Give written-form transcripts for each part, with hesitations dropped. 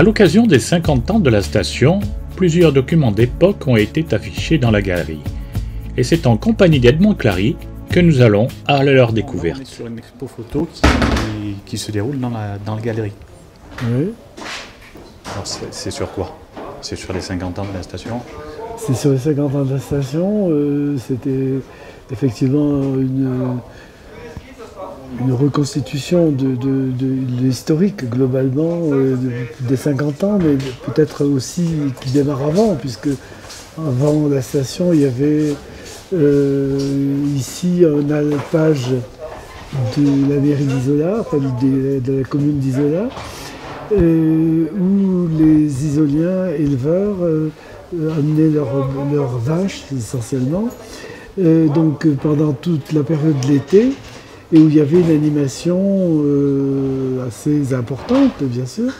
À l'occasion des 50 ans de la station, plusieurs documents d'époque ont été affichés dans la galerie. Et c'est en compagnie d'Edmond Clary que nous allons à leur découverte. On est sur une expo photo qui se déroule dans la galerie. Oui. Alors c'est sur quoi? C'est sur les 50 ans de la station? C'est sur les 50 ans de la station. C'était effectivement une reconstitution de l'historique globalement des 50 ans, mais peut-être aussi qui démarre avant, puisque avant la station, il y avait ici un alpage de la mairie d'Isola, enfin de la commune d'Isola, où les Isoliens éleveurs amenaient leurs vaches essentiellement, donc pendant toute la période de l'été, et où il y avait une animation assez importante, bien sûr,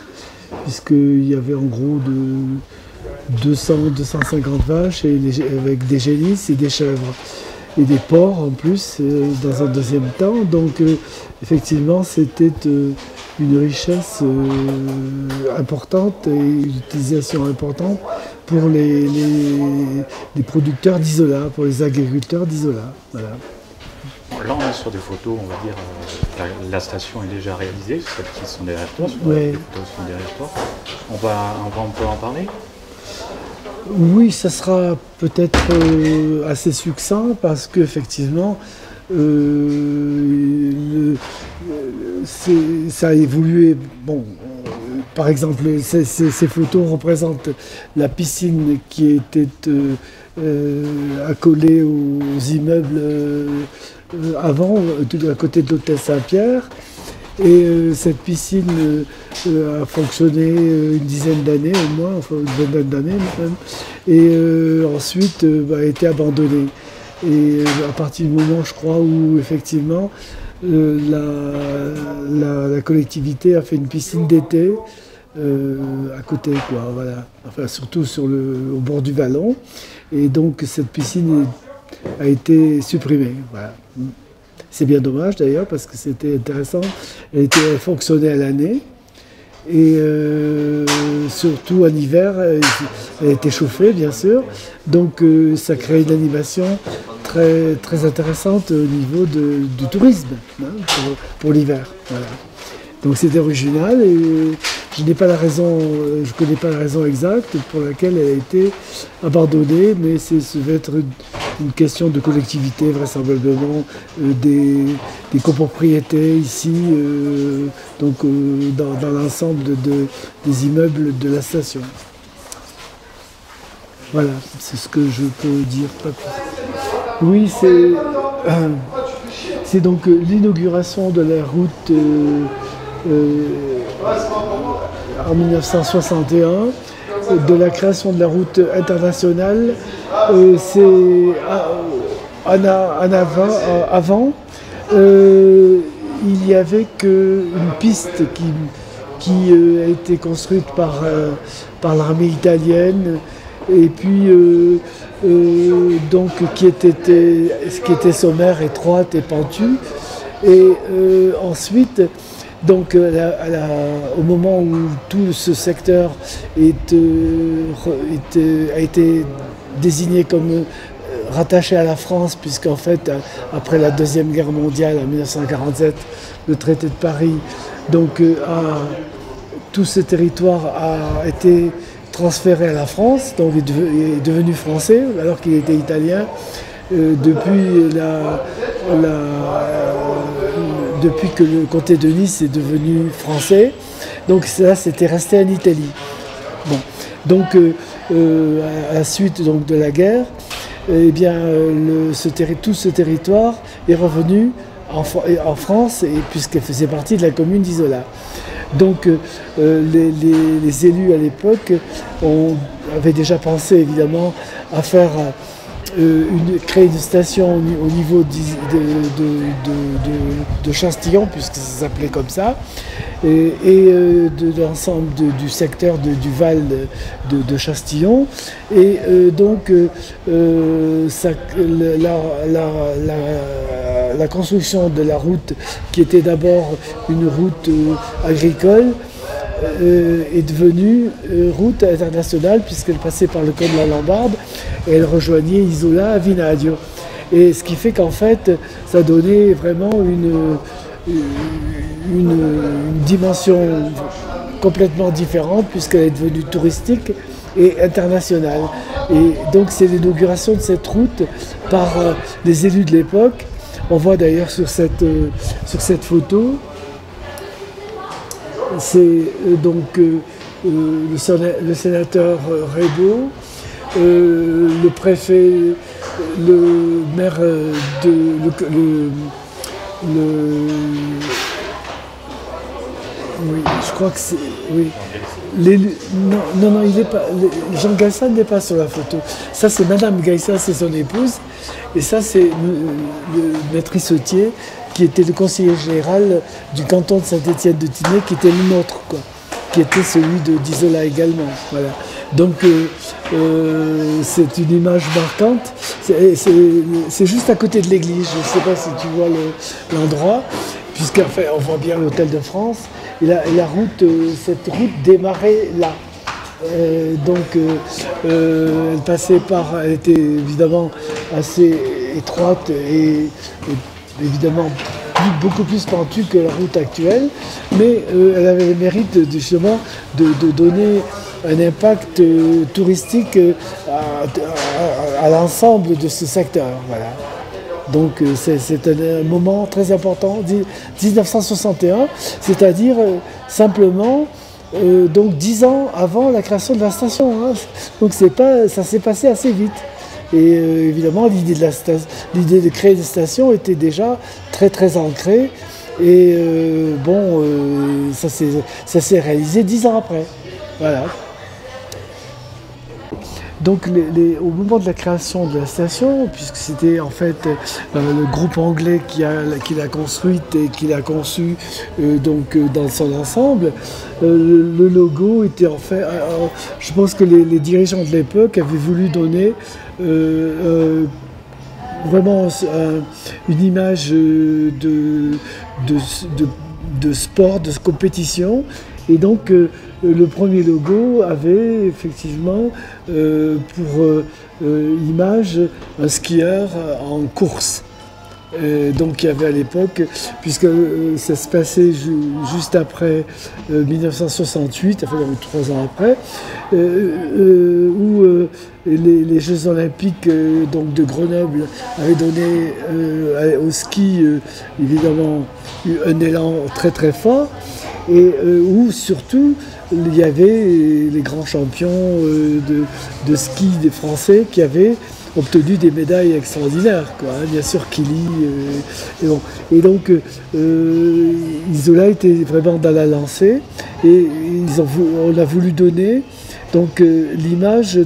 puisqu'il y avait en gros de 200-250 vaches avec des génisses et des chèvres. Et des porcs en plus, dans un deuxième temps. Donc effectivement, c'était une richesse importante et une utilisation importante pour les producteurs d'Isola, pour les agriculteurs d'Isola. Voilà. Là, on est sur des photos, on va dire, la station est déjà réalisée, celles qui sont derrière toi, ouais. Les photos sont derrière toi. On peut en parler? Oui, ça sera peut-être assez succinct parce qu'effectivement, ça a évolué. Bon, par exemple, ces photos représentent la piscine qui était accolée aux immeubles avant, à côté de l'hôtel Saint-Pierre. Et cette piscine a fonctionné une dizaine d'années au moins, enfin une vingtaine d'années même, et ensuite a été abandonnée. Et à partir du moment, je crois, où effectivement la collectivité a fait une piscine d'été à côté, quoi, voilà. Enfin surtout au bord du Vallon, et donc cette piscine a été supprimée, voilà. C'est bien dommage d'ailleurs parce que c'était intéressant. Elle fonctionnait à l'année et surtout en hiver, elle était chauffée bien sûr. Donc ça crée une animation très, très intéressante au niveau du tourisme, hein, pour l'hiver. Voilà. Donc c'est original et je connais pas la raison exacte pour laquelle elle a été abandonnée, mais ça va être une question de collectivité, vraisemblablement, des copropriétés ici, donc dans l'ensemble des immeubles de la station. Voilà, c'est ce que je peux dire. Oui, c'est donc l'inauguration de la route en 1961, de la création de la route internationale. C'est avant, il n'y avait qu'une piste qui a été construite par l'armée italienne et puis donc qui était sommaire, étroite et pentue. Et ensuite, donc au moment où tout ce secteur a été désigné comme rattaché à la France, puisqu'en fait, après la Deuxième Guerre mondiale, en 1947, le traité de Paris, donc tout ce territoire a été transféré à la France, donc est devenu français, alors qu'il était italien, depuis que le comté de Nice est devenu français. Donc ça, c'était resté en Italie. Bon. Donc à la suite donc, de la guerre, eh bien, tout ce territoire est revenu en France, puisqu'elle faisait partie de la commune d'Isola. Donc les élus à l'époque avaient déjà pensé évidemment à faire créer une station au niveau de Chastillon, puisque ça s'appelait comme ça, et de l'ensemble du secteur du Val de Chastillon. Et donc la construction de la route, qui était d'abord une route agricole, est devenue route internationale puisqu'elle passait par le col de la Lambarde et elle rejoignait Isola à Vinadio. Et ce qui fait qu'en fait, ça donnait vraiment une dimension complètement différente puisqu'elle est devenue touristique et internationale. Et donc c'est l'inauguration de cette route par les élus de l'époque. On voit d'ailleurs sur cette photo, c'est donc le sénateur Raybaud, le préfet, le maire oui, je crois que c'est... Oui. Non, il n'est pas... Jean Gaïssa n'est pas sur la photo. Ça, c'est Madame Gaïssa, c'est son épouse. Et ça, c'est le maître Issautier, qui était le conseiller général du canton de Saint-Étienne-de-Tinée, qui était le nôtre, quoi. Qui était celui d'Isola également. Voilà. Donc, c'est une image marquante. C'est juste à côté de l'église. Je ne sais pas si tu vois l'endroit, puisqu'enfin, on voit bien l'Hôtel de France. Et cette route démarrait là. Elle était évidemment assez étroite et évidemment beaucoup plus pentue que la route actuelle, mais elle avait le mérite justement de donner un impact touristique à l'ensemble de ce secteur. Voilà. Donc c'est un moment très important, 1961, c'est-à-dire simplement donc 10 ans avant la création de la station. Hein. Donc ça s'est passé assez vite. Et évidemment, l'idée de créer une station était déjà très très ancrée. Et ça s'est réalisé 10 ans après. Voilà. Donc au moment de la création de la station, puisque c'était en fait le groupe anglais qui l'a construite et qui l'a conçue dans son ensemble, le logo était en fait... je pense que les dirigeants de l'époque avaient voulu donner vraiment une image de sport, de compétition. Et donc le premier logo avait effectivement pour image un skieur en course. Donc il y avait à l'époque, puisque ça se passait juste après 1968, enfin 3 ans après, où les Jeux Olympiques donc de Grenoble avaient donné au ski évidemment un élan très très fort, et où surtout il y avait les grands champions de ski des Français qui avaient obtenu des médailles extraordinaires, quoi, hein, bien sûr Killy. Et donc Isola était vraiment dans la lancée, et on a voulu donner donc l'image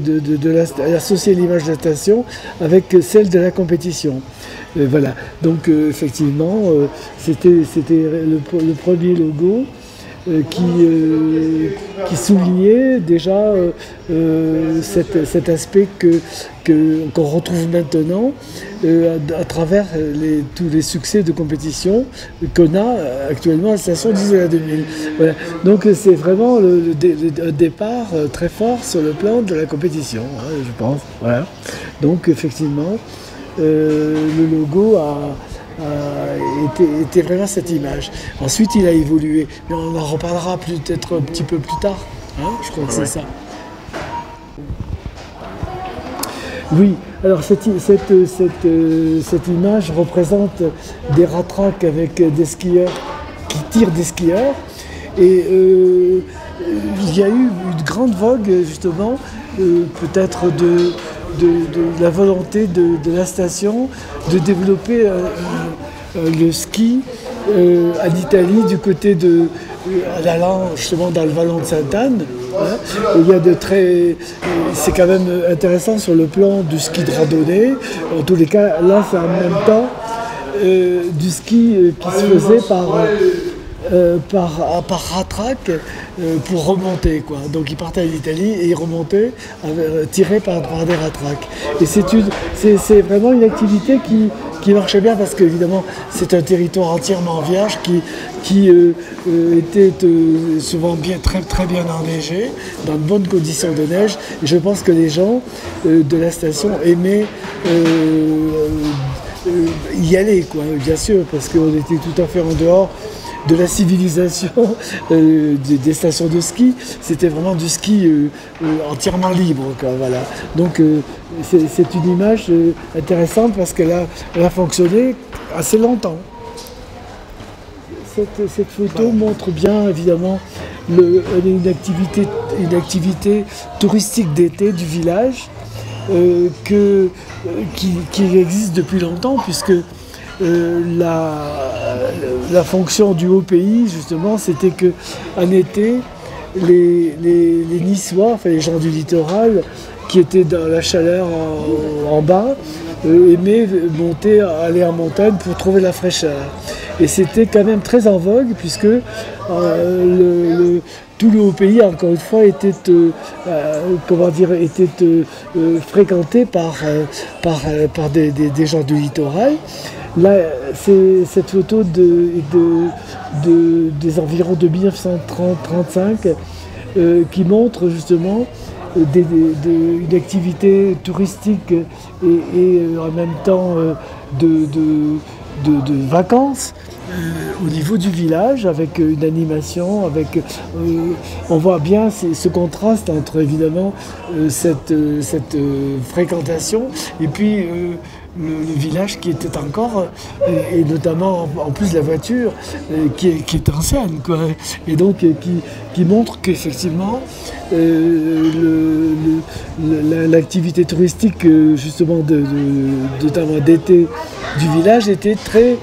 associer l'image de la station avec celle de la compétition. Voilà. Donc effectivement, c'était le premier logo qui soulignait déjà cet aspect qu'on retrouve maintenant à travers tous les succès de compétition qu'on a actuellement à la station d'Isola 2000. Voilà. Donc c'est vraiment un départ très fort sur le plan de la compétition, hein, je pense. Voilà. Donc effectivement, le logo était vraiment cette image. Ensuite, il a évolué. Mais on en reparlera peut-être un petit peu plus tard. Hein, je crois que c'est ça. Oui, alors cette image représente des ratraques avec des skieurs qui tirent des skieurs. Et il y a eu une grande vogue, justement, peut-être de la volonté de la station de développer le ski en Italie, du côté en allant justement dans le vallon de Sainte-Anne. Hein. C'est quand même intéressant sur le plan du ski de randonnée. En tous les cas, là, c'est en même temps du ski qui se faisait par ratraque pour remonter, quoi. Donc ils partaient en Italie et ils remontaient tirés par des ratraques. Et c'est vraiment une activité qui marchait bien parce qu'évidemment c'est un territoire entièrement vierge qui était souvent très bien enneigé, dans de bonnes conditions de neige. Et je pense que les gens de la station aimaient y aller, quoi, bien sûr, parce qu'on était tout à fait en dehors de la civilisation des stations de ski. C'était vraiment du ski entièrement libre, quoi, voilà. Donc c'est une image intéressante parce qu'elle a fonctionné assez longtemps. Cette photo montre bien évidemment une activité touristique d'été du village qui existe depuis longtemps, puisque la fonction du haut pays, justement, c'était qu'en été, les Niçois, enfin les gens du littoral, qui étaient dans la chaleur en bas, aimaient aller en montagne pour trouver la fraîcheur. Et c'était quand même très en vogue, puisque tout le haut pays, encore une fois, était fréquenté par des gens du littoral. Là, c'est cette photo des environs de 1930-35 qui montre justement une activité touristique et en même temps de vacances au niveau du village, avec une animation, on voit bien ce contraste entre évidemment cette fréquentation et puis le village qui était encore, et notamment en plus la voiture, qui est en scène, quoi. Et donc qui montre qu'effectivement l'activité touristique justement notamment d'été du village était très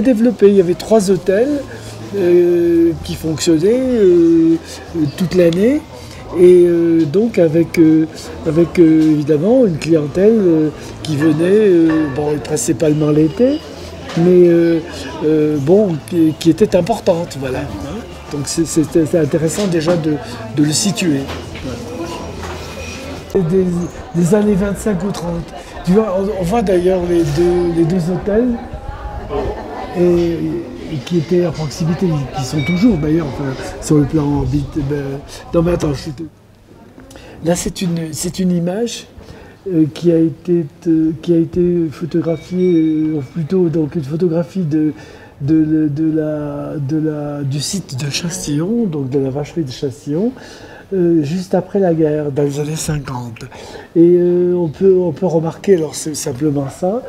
développée. Il y avait 3 hôtels qui fonctionnaient toute l'année. Et donc avec évidemment une clientèle qui venait, principalement l'été, mais qui était importante, voilà. Donc c'est intéressant déjà de le situer. Des années 25 ou 30. Tu vois, on voit d'ailleurs les deux hôtels et qui étaient à proximité, qui sont toujours d'ailleurs sur le plan orbite. Non mais attends, là c'est une image qui a été photographiée, ou plutôt donc une photographie du site de Chastillon, donc de la vacherie de Chastillon, juste après la guerre, dans les années 50. Et on peut remarquer, alors c'est simplement ça,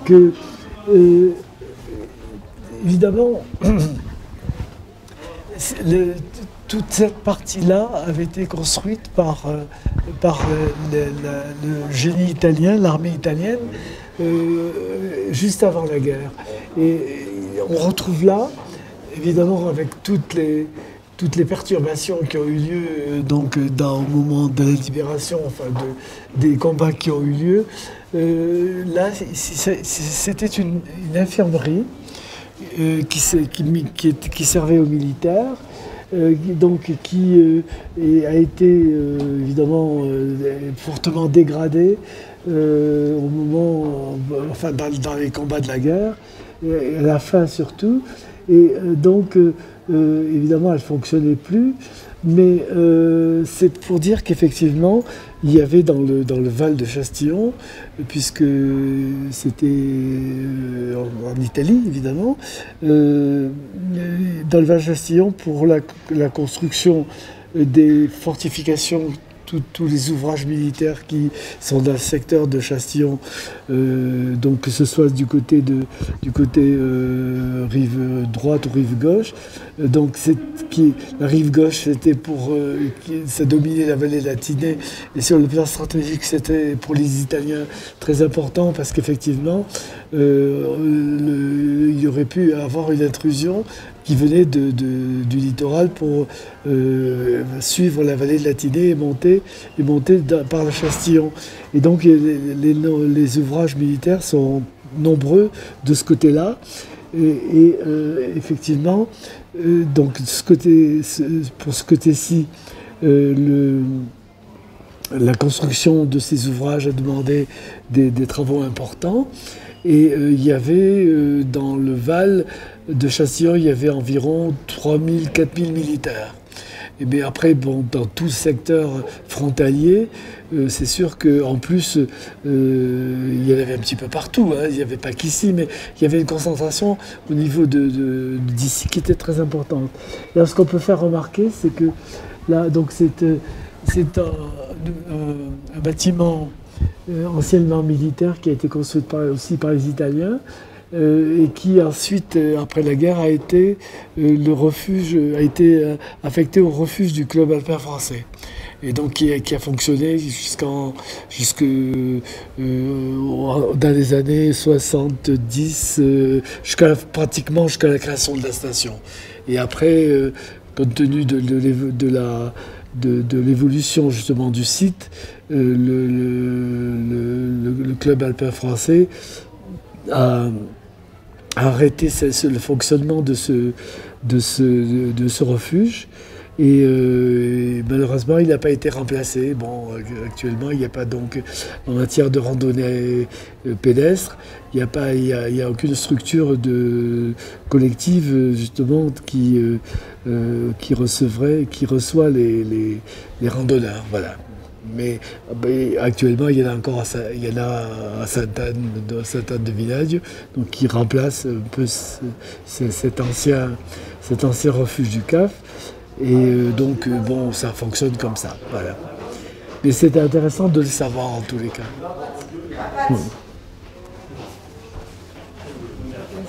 que évidemment, toute cette partie-là avait été construite par le génie italien, l'armée italienne, juste avant la guerre. Et on retrouve là, évidemment, avec toutes les perturbations qui ont eu lieu au moment de la libération, des combats qui ont eu lieu. Là, c'était une infirmerie qui servait aux militaires, qui a été évidemment fortement dégradée au moment, dans les combats de la guerre, et à la fin surtout. Et évidemment, elle ne fonctionnait plus, mais c'est pour dire qu'effectivement, il y avait dans le Val de Chastillon, puisque c'était en Italie, évidemment, dans le Val de Chastillon, pour la construction des fortifications, tous les ouvrages militaires qui sont dans le secteur de Chastillon, donc que ce soit du côté rive droite ou rive gauche. Donc la rive gauche, c'était ça dominait la vallée de la Tinée, et sur le plan stratégique, c'était pour les Italiens très important, parce qu'effectivement, il y aurait pu avoir une intrusion qui venait du littoral pour suivre la vallée de la Tinée et monter par le Chastillon. Et donc les ouvrages militaires sont nombreux de ce côté-là. Et effectivement, donc pour ce côté-ci, la construction de ces ouvrages a demandé des travaux importants. Et il y avait dans le Val de Châtillon, il y avait environ 3000, 4000 militaires. Et bien après, bon, dans tout le secteur frontalier, c'est sûr qu'en plus, il y en avait un petit peu partout. Hein. Il n'y avait pas qu'ici, mais il y avait une concentration au niveau d'ici qui était très importante. Et alors, ce qu'on peut faire remarquer, c'est que là, donc c'est un bâtiment anciennement militaire qui a été construit aussi par les Italiens. Et qui ensuite, après la guerre, a été affecté au refuge du club alpin français. Et donc qui a fonctionné dans les années 70, pratiquement jusqu'à la création de la station. Et après, compte tenu de l'évolution justement du site, le club alpin français a arrêté le fonctionnement de ce refuge et malheureusement il n'a pas été remplacé. Bon, actuellement il n'y a pas donc en matière de randonnée pédestre, il n'y a aucune structure collective justement qui reçoit les randonneurs. Voilà. Mais actuellement, il y en a encore à Sainte-Anne-de-Village, donc qui remplace un peu cet ancien refuge du CAF. Et donc, bon, ça fonctionne comme ça. Voilà. Mais c'est intéressant de le savoir en tous les cas.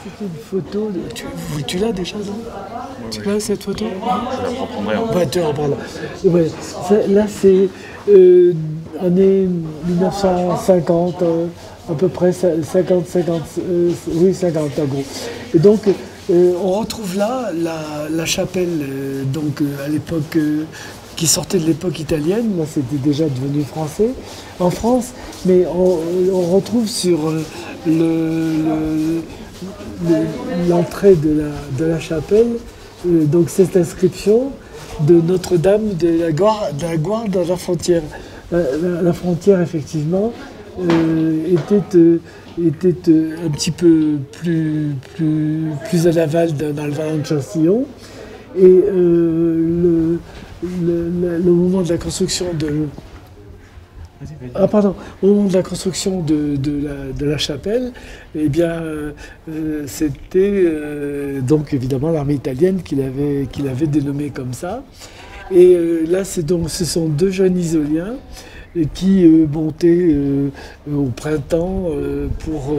C'est une photo. Tu l'as déjà, non? Tu l'as cette photo? Je la reprendrai. Ouais, tu en parles. Ouais, là, c'est année 1950, à peu près 50 en gros. Et donc, on retrouve là la chapelle, donc à l'époque, qui sortait de l'époque italienne. Là, c'était déjà devenu français en France, mais on retrouve sur l'entrée de la chapelle, donc cette inscription de Notre-Dame de la Guarde à la frontière. La frontière, effectivement, était un petit peu plus à l'aval dans le Vallon de Châtillon. Et le moment de la construction au moment de la construction de la chapelle, eh bien, c'était donc évidemment l'armée italienne qui l'avait dénommée comme ça. Et là, ce sont deux jeunes isoliens qui montaient au printemps pour,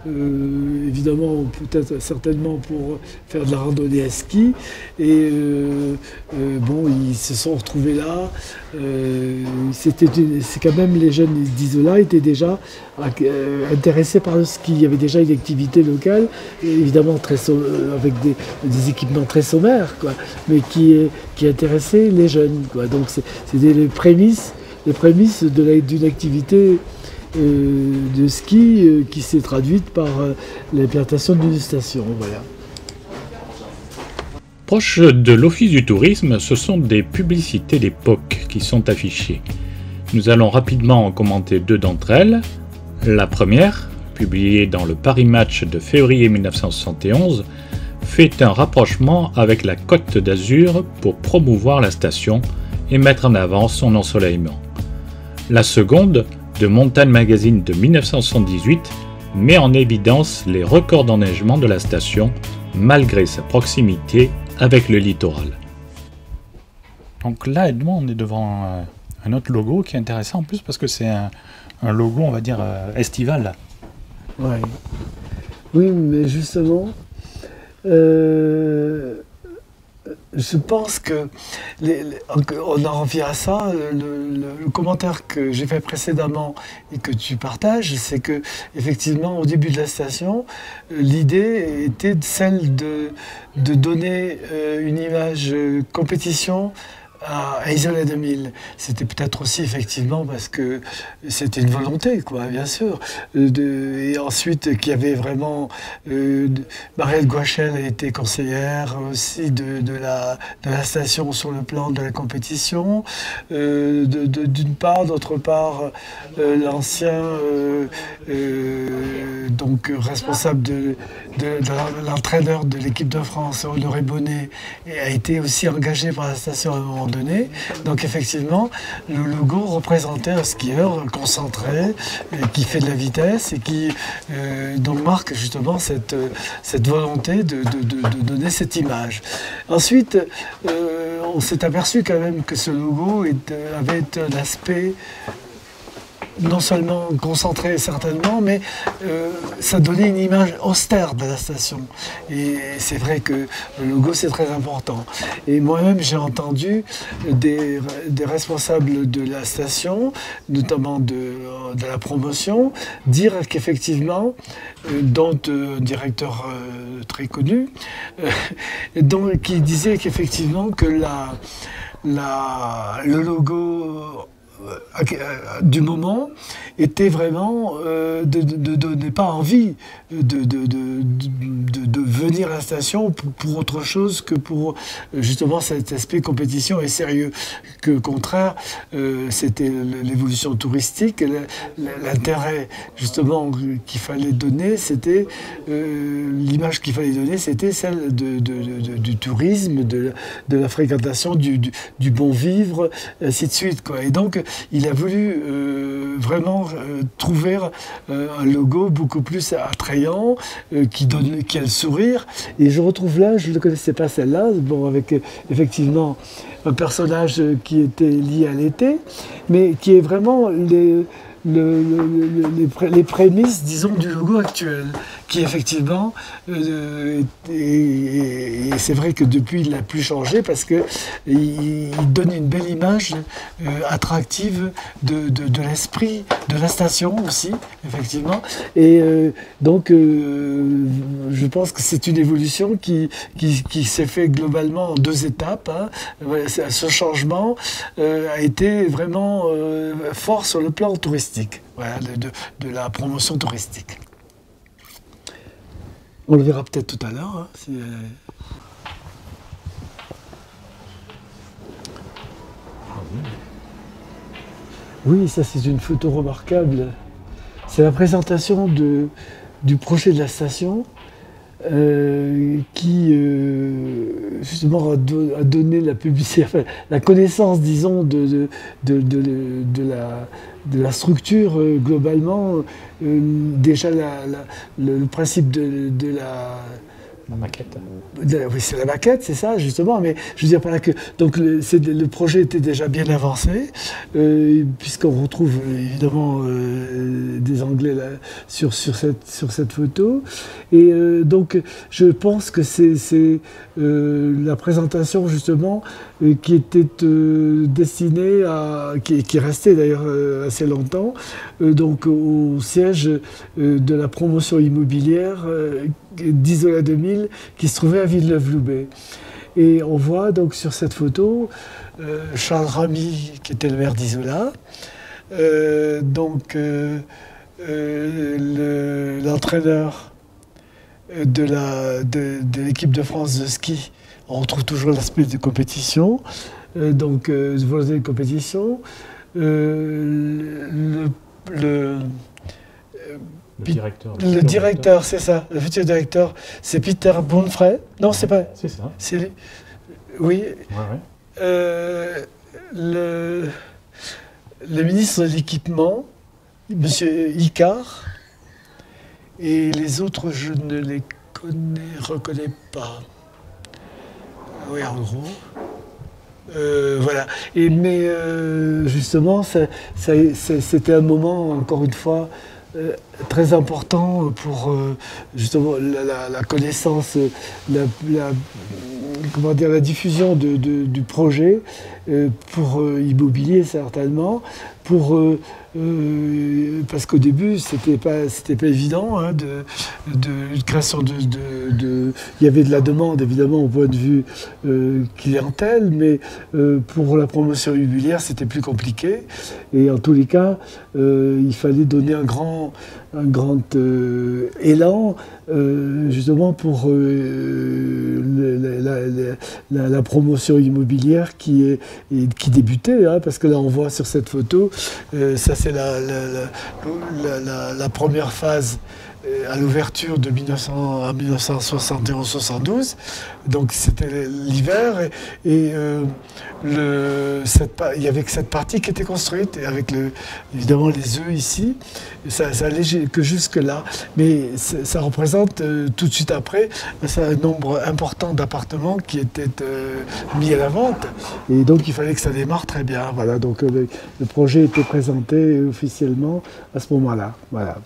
évidemment, peut-être certainement pour faire de la randonnée à ski. Et bon, ils se sont retrouvés là. C'est quand même les jeunes d'Isola étaient déjà intéressés par le ski. Il y avait déjà une activité locale, évidemment avec des équipements très sommaires, quoi, mais qui intéressait les jeunes, quoi. Donc c'était les prémices d'une activité de ski qui s'est traduite par l'implantation d'une station. Voilà. Proche de l'Office du tourisme, ce sont des publicités d'époque qui sont affichées. Nous allons rapidement en commenter deux d'entre elles. La première, publiée dans le Paris Match de février 1971, fait un rapprochement avec la Côte d'Azur pour promouvoir la station et mettre en avant son ensoleillement. La seconde, de Montagne Magazine de 1978, met en évidence les records d'enneigement de la station, malgré sa proximité avec le littoral. Donc là, Edmond, on est devant un autre logo qui est intéressant en plus parce que c'est un logo, on va dire, estival. Ouais. Oui, mais justement, je pense que on en revient à ça. Le commentaire que j'ai fait précédemment et que tu partages, c'est que effectivement, au début de la station, l'idée était celle de donner une image compétition à Isola 2000, c'était peut-être aussi effectivement parce que c'était une volonté, quoi, bien sûr. Et ensuite, qu'il y avait vraiment... Mariette Gouachel a été conseillère aussi de la station sur le plan de la compétition. D'une part, d'autre part, l'ancien donc responsable de l'entraîneur de l'équipe de France, Honoré Bonnet, a été aussi engagé par la station à un moment donné. Donc effectivement, le logo représentait un skieur concentré, qui fait de la vitesse et qui donc marque justement cette volonté de donner cette image. Ensuite, on s'est aperçu quand même que ce logo avait un aspect non seulement concentré certainement, mais ça donnait une image austère de la station. Et c'est vrai que le logo, c'est très important. Et moi-même, j'ai entendu des responsables de la station, notamment de la promotion, dire qu'effectivement, dont un directeur très connu, qui disait qu'effectivement que le logo du moment était vraiment de donner pas envie de venir à la station pour autre chose que pour justement cet aspect compétition et sérieux. Que au contraire, c'était l'évolution touristique, l'intérêt justement qu'il fallait donner, c'était l'image qu'il fallait donner, c'était celle du tourisme, de la fréquentation, du bon vivre, ainsi de suite, quoi. Et donc, il a voulu vraiment trouver un logo beaucoup plus attrayant, qui a le sourire. Et je retrouve là, je ne connaissais pas celle-là, bon, avec effectivement un personnage qui était lié à l'été, mais qui est vraiment les prémices, disons, du logo actuel, qui effectivement, et c'est vrai que depuis il n'a plus changé parce qu'il donne une belle image attractive de l'esprit de la station aussi, effectivement. Et donc, je pense que c'est une évolution qui s'est fait globalement en 2 étapes. Hein. Ce changement a été vraiment fort sur le plan touristique, voilà, de la promotion touristique. On le verra peut-être tout à l'heure. Hein, Oui, ça c'est une photo remarquable. C'est la présentation du projet de la station qui justement a donné la publicité, enfin, la connaissance, disons, de la structure globalement. Déjà le principe de la maquette. Oui, c'est la maquette, c'est ça, justement. Mais je veux dire par là que donc le projet était déjà bien avancé, puisqu'on retrouve évidemment des Anglais là, sur cette photo. Et donc, je pense que c'est la présentation, justement, qui était destinée à... qui restait d'ailleurs assez longtemps, donc au siège de la promotion immobilière d'Isola 2000 qui se trouvait à Villeneuve-Loubet. Et on voit donc sur cette photo Charles Ramy, qui était le maire d'Isola, l'entraîneur de l'équipe de France de ski. On retrouve toujours l'aspect de compétition, de volonté de compétition. Le directeur, c'est ça, le futur directeur, c'est Peter Bonfray. Non, c'est pas. C'est ça. Oui. Ouais. Le ministre de l'Équipement, M. Icard, et les autres, je ne les reconnais pas. Oui, en gros. Voilà. Mais justement, c'était un moment, encore une fois, très important pour justement la connaissance, comment dire, la diffusion du projet pour immobilier certainement, parce qu'au début, c'était pas évident hein, de création il y avait de la demande évidemment au point de vue clientèle, mais pour la promotion immobilière, c'était plus compliqué. Et en tous les cas, il fallait donner un grand élan justement pour la promotion immobilière qui débutait, hein, parce que là on voit sur cette photo, ça c'est la première phase à l'ouverture de 1971-72, donc c'était l'hiver, et il y avait que cette partie qui était construite, et avec évidemment les œufs ici, ça allait que jusque là, mais ça représente tout de suite après un nombre important d'appartements qui étaient mis à la vente, et donc il fallait que ça démarre très bien. Voilà, donc le projet était présenté officiellement à ce moment-là. Voilà.